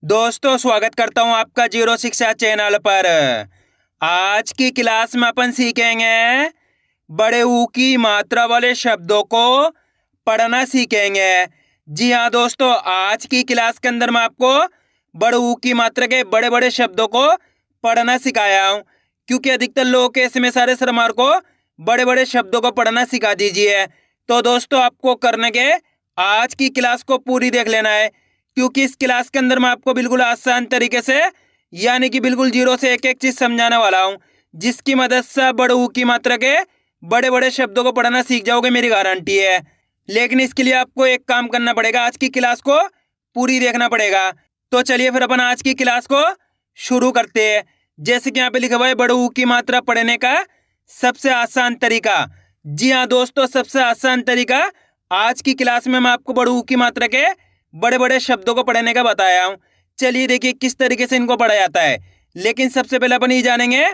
दोस्तों स्वागत करता हूं आपका जीरो शिक्षा चैनल पर। आज की क्लास में अपन सीखेंगे बड़े ऊ की मात्रा वाले शब्दों को पढ़ना सीखेंगे। जी हाँ दोस्तों, आज की क्लास के अंदर मैं आपको बड़े ऊ की मात्रा के बड़े बड़े शब्दों को पढ़ना सिखाया हूँ, क्योंकि अधिकतर लोग के इसमें सारे सरमार को बड़े बड़े शब्दों को पढ़ना सिखा दीजिए। तो दोस्तों आपको करने के आज की क्लास को पूरी देख लेना है, क्योंकि इस क्लास के अंदर मैं आपको बिल्कुल आसान तरीके से यानी कि बिल्कुल जीरो से एक एक चीज समझाने वाला हूँ, जिसकी मदद से बड़े ऊ की मात्रा के बड़े बड़े शब्दों को पढ़ना सीख जाओगे, मेरी गारंटी है। लेकिन इसके लिए आपको एक काम करना पड़ेगा, आज की क्लास को पूरी देखना पड़ेगा। तो चलिए फिर अपन आज की क्लास को शुरू करते हैं। जैसे कि यहाँ पे लिखा हुआ है बड़े ऊ की मात्रा पढ़ने का सबसे आसान तरीका। जी हाँ दोस्तों, सबसे आसान तरीका आज की क्लास में मैं आपको बड़े ऊ की मात्रा के बड़े बड़े शब्दों को पढ़ने का बताया हूँ। चलिए देखिए किस तरीके से इनको पढ़ा जाता है। लेकिन सबसे पहले अपन ये जानेंगे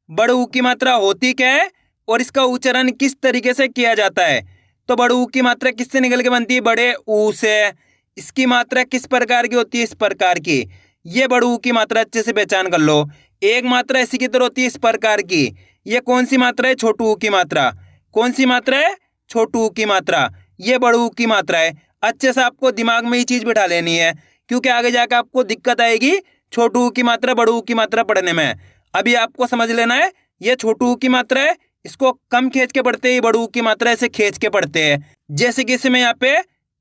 बड़े ऊ की मात्रा होती क्या है और इसका उच्चारण किस तरीके से किया जाता है। तो बड़े ऊ की मात्रा किससे निकल के बनती है? बड़े ऊ से। इसकी मात्रा किस प्रकार की होती है? इस प्रकार की। ये बड़े ऊ की मात्रा अच्छे से पहचान कर लो। एक मात्रा इसी की तरह होती है, इस प्रकार की। ये कौन सी मात्रा है? छोटू ऊ की मात्रा। कौन सी मात्रा है? छोटू ऊ की मात्रा। ये बड़े ऊ की मात्रा है। अच्छे से आपको दिमाग में ये चीज बिठा लेनी है, क्योंकि आगे जाकर आपको दिक्कत आएगी छोटू ऊ की मात्रा बड़ू ऊ की मात्रा पढ़ने में। अभी आपको समझ लेना है, ये छोटू ऊ की मात्रा है, इसको कम खींच के पढ़ते हैं, बड़ू ऊ की मात्रा ऐसे खींच के पढ़ते हैं। जैसे कि इसमें यहाँ पे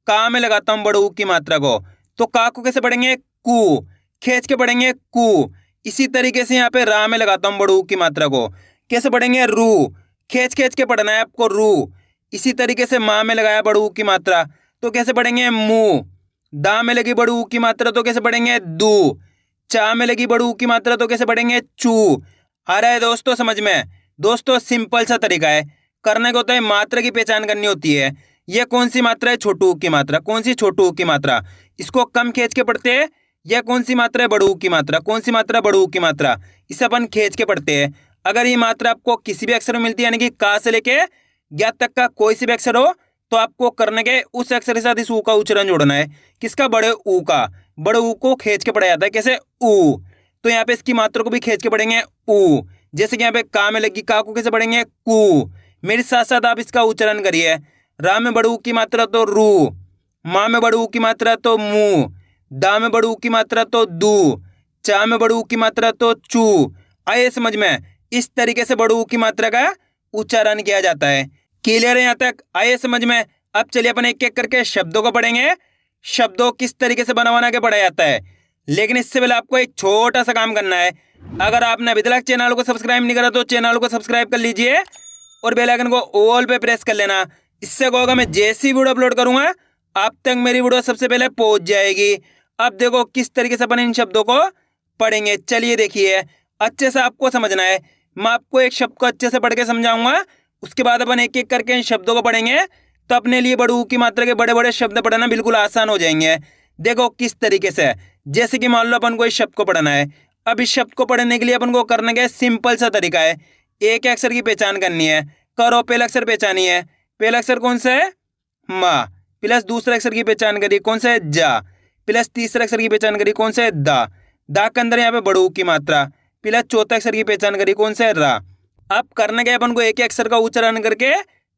का में लगाता हूँ बड़ू ऊ की मात्रा को, तो का को कैसे पढ़ेंगे? कू। खींच के पढ़ेंगे कू। इसी तरीके से यहाँ पे रा में लगाता हूँ बड़ू ऊ की मात्रा को, कैसे पढ़ेंगे? रू। खींच खींच के पढ़ना है आपको, रू। इसी तरीके से माँ में लगाया बड़ू ऊ की मात्रा, तो कैसे पढ़ेंगे? मुंह। दा में लगी बड़ू ऊ की मात्रा, तो कैसे पढ़ेंगे? दू। चा में लगी बड़ू ऊ की मात्रा, तो कैसे पढ़ेंगे? चू। आ रहा है दोस्तों समझ में? दोस्तों सिंपल सा तरीका है, करने को होता है मात्रा की पहचान करनी होती है। यह कौन सी मात्रा है? छोटू ऊ की मात्रा। कौन सी? छोटू ऊ की मात्रा। इसको कम खींच के पढ़ते हैं। यह कौन सी मात्रा है? बड़ू ऊ की मात्रा। कौन सी मात्रा? बड़ू ऊ की मात्रा। इसे अपन खींच के पढ़ते हैं। अगर ये मात्रा आपको किसी भी अक्षर में मिलती है, यानी कि का से लेके ज्ञ तक का कोई सी भी अक्षर हो, तो आपको करने के उस अक्षर के साथ इस ऊ का उच्चारण जोड़ना है। किसका? बड़े ऊ का। बड़े ऊ को खींच के पढ़ा जाता है, कैसे? ऊ। तो यहाँ पे इसकी मात्रा को भी खींच के पढ़ेंगे, ऊ। जैसे कि यहाँ पे का में लगी, का को कैसे पढ़ेंगे? कू। मेरे साथ साथ आप इसका उच्चारण करिए। रा में बड़े ऊ की मात्रा तो रू। माँ में बड़े ऊ की मात्रा तो मुंह। दा में बड़े ऊ की मात्रा तो दू। चा में बड़े ऊ की मात्रा तो चू। आइए समझ में, इस तरीके से बड़े ऊ की मात्रा का उच्चारण किया जाता है। क्लियर है यहाँ तक? आइए समझ में। अब चलिए अपन एक एक करके शब्दों को पढ़ेंगे, शब्दों किस तरीके से बना के पढ़ा जाता है। लेकिन इससे पहले आपको एक छोटा सा काम करना है। अगर आपने अभी तक चैनल को सब्सक्राइब नहीं करा तो चैनल को सब्सक्राइब कर लीजिए और बेल आइकन को ऑल पे प्रेस कर लेना। इससे क्या होगा, मैं जैसी वीडियो अपलोड करूंगा आप तक मेरी वीडियो सबसे पहले पहुंच जाएगी। अब देखो किस तरीके से अपन इन शब्दों को पढ़ेंगे। चलिए देखिए, अच्छे से आपको समझना है। मैं आपको एक शब्द को अच्छे से पढ़ के समझाऊंगा, उसके बाद अपन एक एक करके इन शब्दों को पढ़ेंगे, तो अपने लिए बड़े ऊ की मात्रा के बड़े बड़े शब्द पढ़ना बिल्कुल आसान हो जाएंगे। देखो किस तरीके से। जैसे कि मान लो अपन को इस शब्द को पढ़ना है। अब इस शब्द को पढ़ने के लिए अपन को करने का सिंपल सा तरीका है, एक अक्षर की पहचान करनी है। करो, पहला अक्षर पहचानी है। पहला अक्षर कौन सा है? मा। प्लस दूसरे अक्षर की पहचान करिए, कौन सा है? जा। प्लस तीसरे अक्षर की पहचान करिए, कौन सा है? दा। दा के अंदर यहाँ पे बड़े ऊ की मात्रा। प्लस चौथा अक्षर की पहचान करिए, कौन सा है? रा। अब करने के अपन को एक ही अक्षर का उच्चारण करके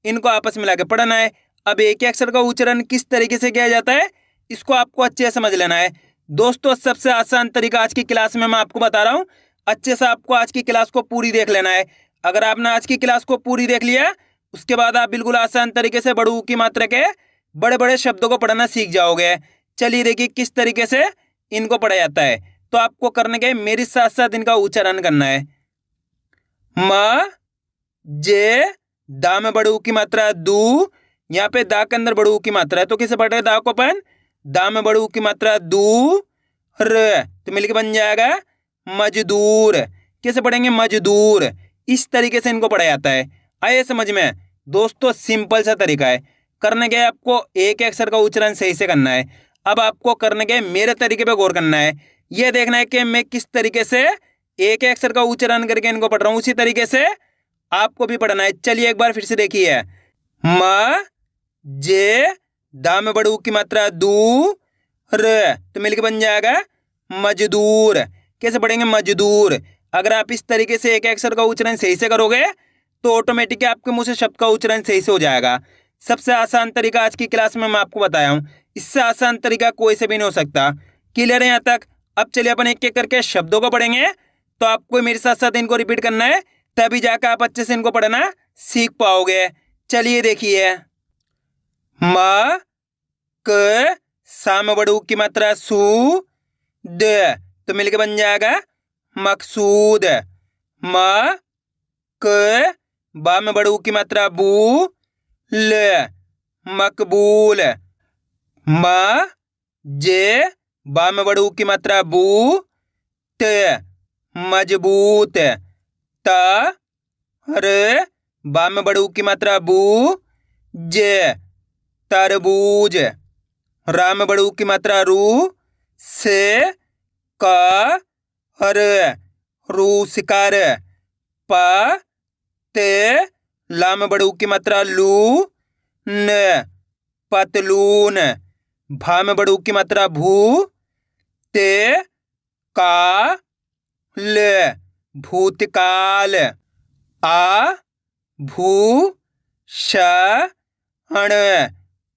इनको आपस में मिला के पढ़ना है। अब एक ही अक्षर का उच्चारण किस तरीके से किया जाता है, इसको आपको अच्छे से समझ लेना है। दोस्तों सबसे आसान तरीका आज की क्लास में मैं आपको बता रहा हूँ, अच्छे से आपको आज की क्लास को पूरी देख लेना है। अगर आपने आज की क्लास को पूरी देख लिया, उसके बाद आप बिल्कुल आसान तरीके से बड़े ऊ की मात्रा के बड़े बड़े शब्दों को पढ़ना सीख जाओगे। चलिए देखिए किस तरीके से इनको पढ़ा जाता है। तो आपको करने के मेरे साथ साथ इनका उच्चारण करना है। म, जे, दा में बड़े ऊ की मात्रा दू। यहाँ पे दा के अंदर बड़े ऊ की मात्रा है, तो कैसे पढ़ रहे दा को अपन? दा में बड़े ऊ की मात्रा दू र, तो मिलके बन जाएगा मजदूर। कैसे पढ़ेंगे? मजदूर। इस तरीके से इनको पढ़ा जाता है। आइए समझ में। दोस्तों सिंपल सा तरीका है, करने के आपको एक अक्षर का उच्चारण सही से करना है। अब आपको करने के मेरे तरीके पे गौर करना है, यह देखना है कि मैं किस तरीके से एक अक्षर का उच्चारण करके इनको पढ़ रहा हूँ, उसी तरीके से आपको भी पढ़ना है। चलिए एक बार फिर से देखिए। म, जे, दा में बड़े ऊ की मात्रा दू र, तो मिलके बन जाएगा मजदूर। कैसे पढ़ेंगे? मजदूर। अगर आप इस तरीके से एक अक्षर का उच्चारण सही से करोगे तो ऑटोमेटिक आपके मुंह से शब्द का उच्चारण सही से हो जाएगा। सबसे आसान तरीका आज की क्लास में मैं आपको बताया हूँ, इससे आसान तरीका कोई से भी नहीं हो सकता। क्लियर है यहाँ तक? अब चलिए अपन एक एक करके शब्दों को पढ़ेंगे, तो आपको मेरे साथ साथ इनको रिपीट करना है, तभी जाकर आप अच्छे से इनको पढ़ना सीख पाओगे। चलिए देखिए, म क साम बड़ू की मात्रा सू द, तो मिलके बन जाएगा मकसूद। म क बा में बड़ू की मात्रा बू ल, मकबूल। म जे बा में बड़ू की मात्रा बू त, मजबूत। त र बा में बड़ू की मात्रा बू जे, तरबूज। रा में बड़ू की मात्रा रू से का हर, रूसकर। प ते ला में बड़ू की मात्रा लू न, पतलून। भा में बड़ू की मात्रा भू ते का ल, भूतकाल। आ भू ष अण,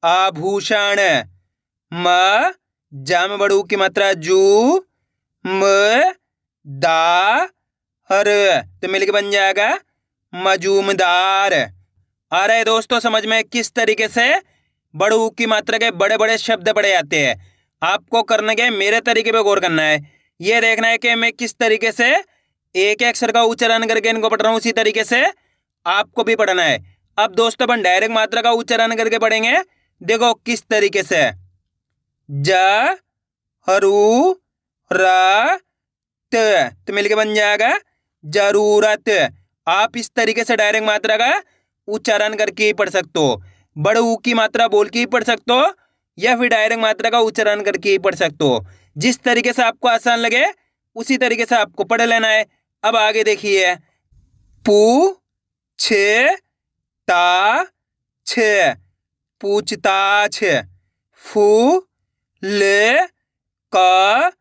आभूषण। म जा में बड़ू की मात्रा जू म दा हर, तो मिलके बन जाएगा मजूमदार। आ रहे दोस्तों समझ में किस तरीके से बड़ू की मात्रा के बड़े बड़े शब्द पढ़े जाते हैं? आपको करने के मेरे तरीके पे गौर करना है, ये देखना है कि मैं किस तरीके से एक अक्षर का उच्चारण करके इनको पढ़ रहा हूँ, उसी तरीके से आपको भी पढ़ना है। अब दोस्तों अपन डायरेक्ट मात्रा का उच्चारण करके पढ़ेंगे, देखो किस तरीके से। ज हरू रा त, तो मिलके बन जाएगा जरूरत। आप इस तरीके से डायरेक्ट मात्रा का उच्चारण करके ही पढ़ सकते हो, बड़ू की मात्रा बोल के ही पढ़ सकते हो, या फिर डायरेक्ट मात्रा का उच्चारण करके ही पढ़ सकते हो। जिस तरीके से आपको आसान लगे उसी तरीके से आपको पढ़ लेना है। अब आगे देखिए, पू छे ता छे, पूछताछ। फू ले का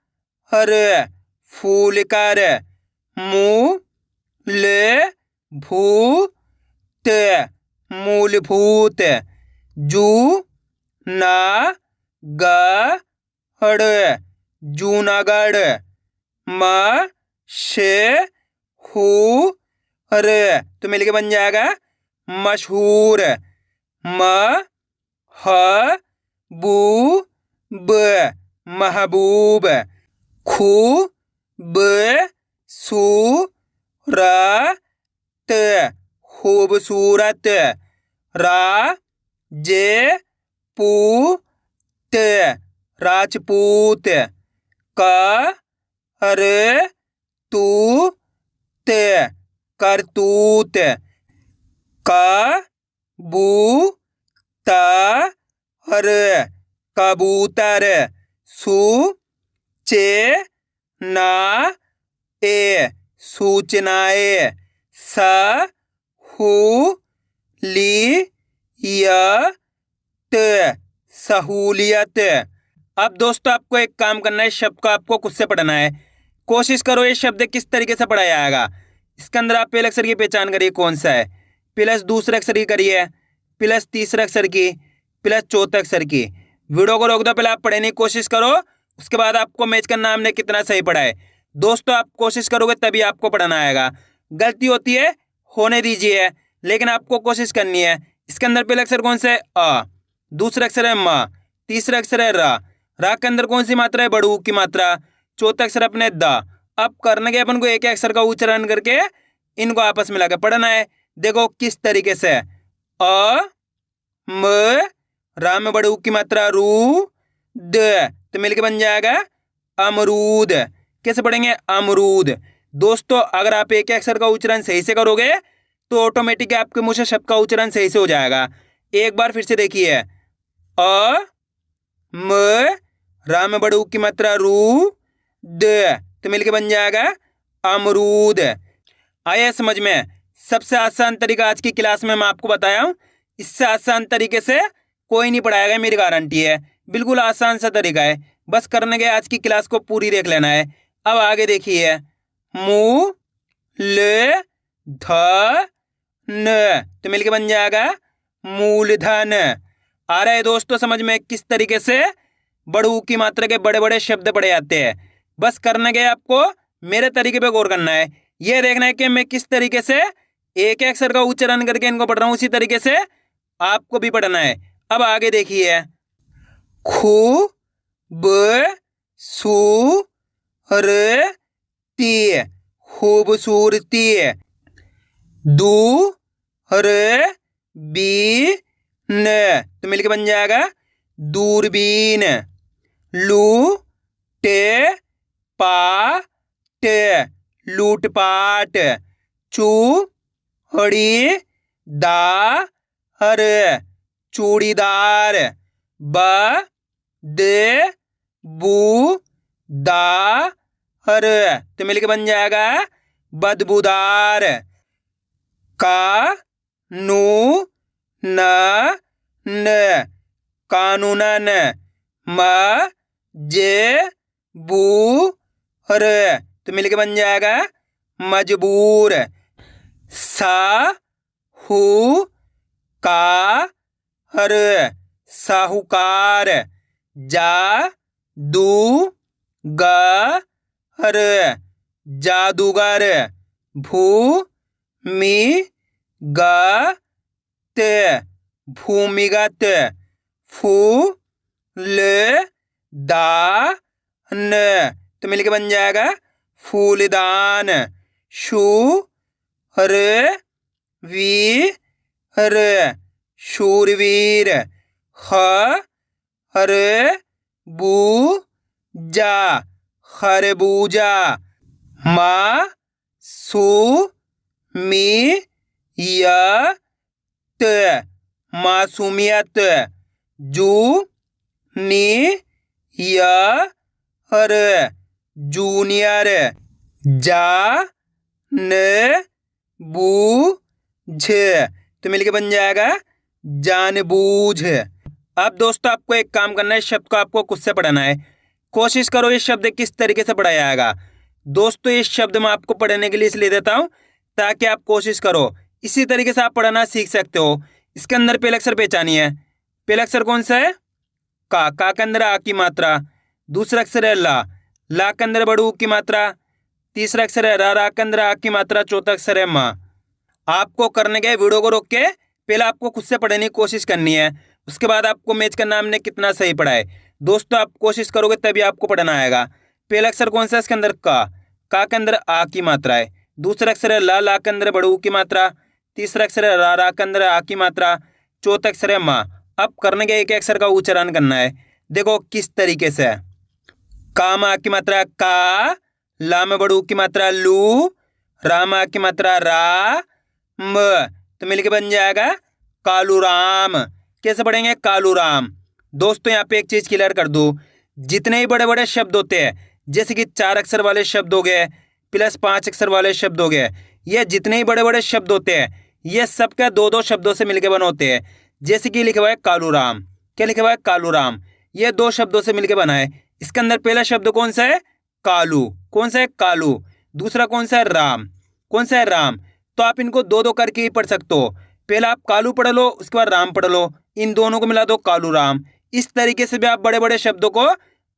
हर, फूल कर। मू ले भू त, मूलभूत। जू ना ग हड़, जूनागढ़। म शे हू हर, तो मिलके बन जाएगा मशहूर। म ह बू ब, महबूब। खू ब सू र त, खूबसूरत। रा जे पू त, राजपूत। क हर तू त, करतूत। क बू त हर, कबूतर। सू चे ना ए, सूचनाएं। स हू ली य त, सहूलियत। अब दोस्तों आपको एक काम करना है, शब्द को आपको खुद से पढ़ना है। कोशिश करो ये शब्द किस तरीके से पढ़ा जाएगा। इसके अंदर आप पहले अक्षर की पहचान करिए कौन सा है, प्लस दूसरे अक्षर की करिए, प्लस तीसरे अक्षर की, प्लस चौथे अक्षर की। वीडियो को रोक दो, पहले आप पढ़ने की कोशिश करो, उसके बाद आपको मैच करना हमने कितना सही पढ़ा है। दोस्तों आप कोशिश करोगे तभी आपको पढ़ना आएगा। गलती होती है होने दीजिए, लेकिन आपको कोशिश करनी है। इसके अंदर पहले अक्षर कौन सा है? अ। दूसरा अक्षर है म, तीसरा अक्षर है रा। रा के अंदर कौन सी मात्रा है? बड़ू की मात्रा। चौथा अक्षर अपने द। अब करने के अपन को एक अक्षर का उच्चारण करके इनको आपस में लाकर पढ़ना है। देखो किस तरीके से, अ म रा में बड़ू की मात्रा रू द, तो मिलके बन जाएगा अमरूद। कैसे पढ़ेंगे? अमरूद। दोस्तों अगर आप एक अक्षर का उच्चारण सही से करोगे तो ऑटोमेटिक आपके मुंह से शब्द का उच्चारण सही से हो जाएगा। एक बार फिर से देखिए, अ म रा में बड़ू की मात्रा रू द, तो मिलके बन जाएगा अमरूद। आया समझ में? सबसे आसान तरीका आज की क्लास में मैं आपको बताया हूं, इससे आसान तरीके से कोई नहीं पढ़ाएगा, मेरी गारंटी है। बिल्कुल आसान सा तरीका है, बस करने के आज की क्लास को पूरी देख लेना है। अब आगे देखिए, मू ल ध न, तो मिलके बन जाएगा मूलधन। आ रहा है दोस्तों समझ में किस तरीके से बड़ू की मात्रा के बड़े बड़े शब्द पढ़े जाते हैं। बस करने के आपको मेरे तरीके पे गौर करना है। ये देखना है कि मैं किस तरीके से एक अक्षर का उच्चारण करके इनको पढ़ रहा हूँ, उसी तरीके से आपको भी पढ़ना है। अब आगे देखिए, खू ब सू र ती, खूबसूरती। दू र बी न, तो मिलके बन जाएगा दूरबीन। लू टे पा टे, लूटपाट। चू हड़ी दा हर, चूड़ीदार। ब दे बू दा हर, तो मिलके बन जाएगा बदबूदार। का नू न न, कानूनन। म जे बू र, तो मिलके बन जाएगा मजबूर। सा हु का हर, साहूकार। जा दू ग हर, जादूगर। भू मी ग त, भूमिगत। फू ल दा न, तो मिलके बन जाएगा फूलदान। शू र वी र, शूरवीर। ह र बू जा, खरबूजा। मा सू मी य त, मासूमियत। जू नी य र, जूनियर। जा न बू झ, तो मिलके बन जाएगा जानबूझ। अब दोस्तों आपको एक काम करना है, इस शब्द को आपको खुद से पढ़ना है। कोशिश करो इस शब्द किस तरीके से पढ़ा जाएगा। दोस्तों इस शब्द में आपको पढ़ने के लिए इसलिए देता हूं ताकि आप कोशिश करो इसी तरीके से आप पढ़ना सीख सकते हो। इसके अंदर पहला अक्षर पहचानिए। पहला अक्षर कौन सा है? का के अंदर आ की मात्रा। दूसरा अक्षर है ला के अंदर बड़ू की मात्रा। तीसरा अक्षर है रा के अंदर आ की मात्रा। चौथा अक्षर है माँ। आपको करने के वीडियो को रोक के पहले आपको खुद से पढ़ने की कोशिश करनी है, उसके बाद आपको मैच करना हमने कितना सही पढ़ा है। दोस्तों आप कोशिश करोगे तभी आपको पढ़ना आएगा। पहला अक्षर कौन सा है? इसके अंदर का के अंदर आ की मात्रा है। दूसरा अक्षर है ला के अंदर बड़ू की मात्रा। तीसरा अक्षर है रा के अंदर आ की मात्रा। चौथा अक्षर है माँ। अब करने के एक अक्षर का उच्चारण करना है। देखो किस तरीके से। का में आ की मात्रा का, ला में बड़ू की मात्रा लू, रा में आ की मात्रा रा, म, तो मिलके बन जाएगा कालूराम। कैसे पढ़ेंगे? कालूराम। दोस्तों यहाँ पे एक चीज क्लियर कर दूं, जितने ही बड़े बड़े शब्द होते हैं, जैसे कि 4 अक्षर वाले शब्द हो गए प्लस 5 अक्षर वाले शब्द हो गए, ये जितने ही बड़े बड़े शब्द होते हैं ये सब क्या 2-2 शब्दों से मिलके बने होते हैं। जैसे कि लिखा हुआ है कालूराम। क्या लिखा हुआ है? कालूराम। ये 2 शब्दों से मिलके बना है। इसके अंदर पहला शब्द कौन सा है? कालू। कौन सा है? कालू। दूसरा कौन सा है? राम। कौन सा है? राम। तो आप इनको 2-2 करके ही पढ़ सकते हो। पहले आप कालू पढ़ लो, उसके बाद राम पढ़ लो, इन दोनों को मिला दो कालू राम। इस तरीके से भी आप बड़े बड़े शब्दों को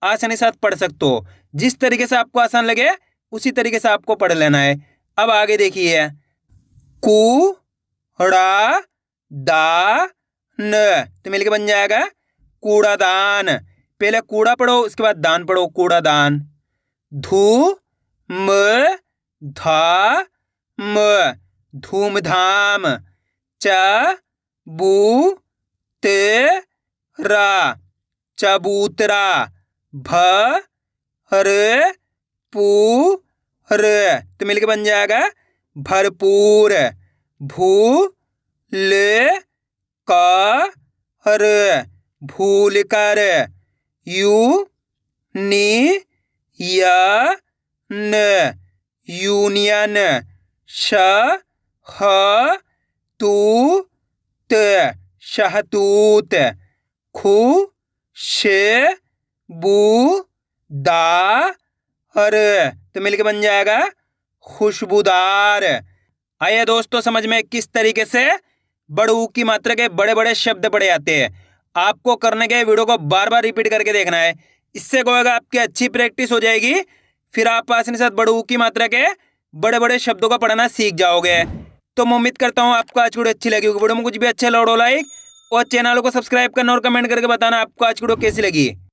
आसानी से साथ पढ़ सकते हो। जिस तरीके से आपको आसान लगे उसी तरीके से आपको पढ़ लेना है। अब आगे देखिए, कू ड़ा दा न, तो मिलके बन जाएगा कूड़ादान। पहले कूड़ा पढ़ो, उसके बाद दान पढ़ो, कूड़ादान। धू म धा म, धूमधाम। च बू ते रा, चबूतरा। भ र पू र, तो मिलके बन जाएगा भरपूर। भू ल का र, भूल कर। यू नी य न, यूनियन। श ह तू त, शहतूत। खू शे बू दा हर, तो मिलके बन जाएगा खुशबूदार। आइए दोस्तों समझ में किस तरीके से बड़े ऊ की मात्रा के बड़े बड़े शब्द पड़े जाते हैं। आपको करने के वीडियो को बार बार रिपीट करके देखना है, इससे क्या होगा आपकी अच्छी प्रैक्टिस हो जाएगी, फिर आप आसानी के साथ बड़े ऊ की मात्रा के बड़े बड़े शब्दों को पढ़ना सीख जाओगे। तो मैं उम्मीद करता हूँ आपको आज की वीडियो अच्छी लगी होगी। वीडियो में कुछ भी अच्छा लगा लाइक और चैनल को सब्सक्राइब करना और कमेंट करके बताना आपको आज की वीडियो कैसी लगी।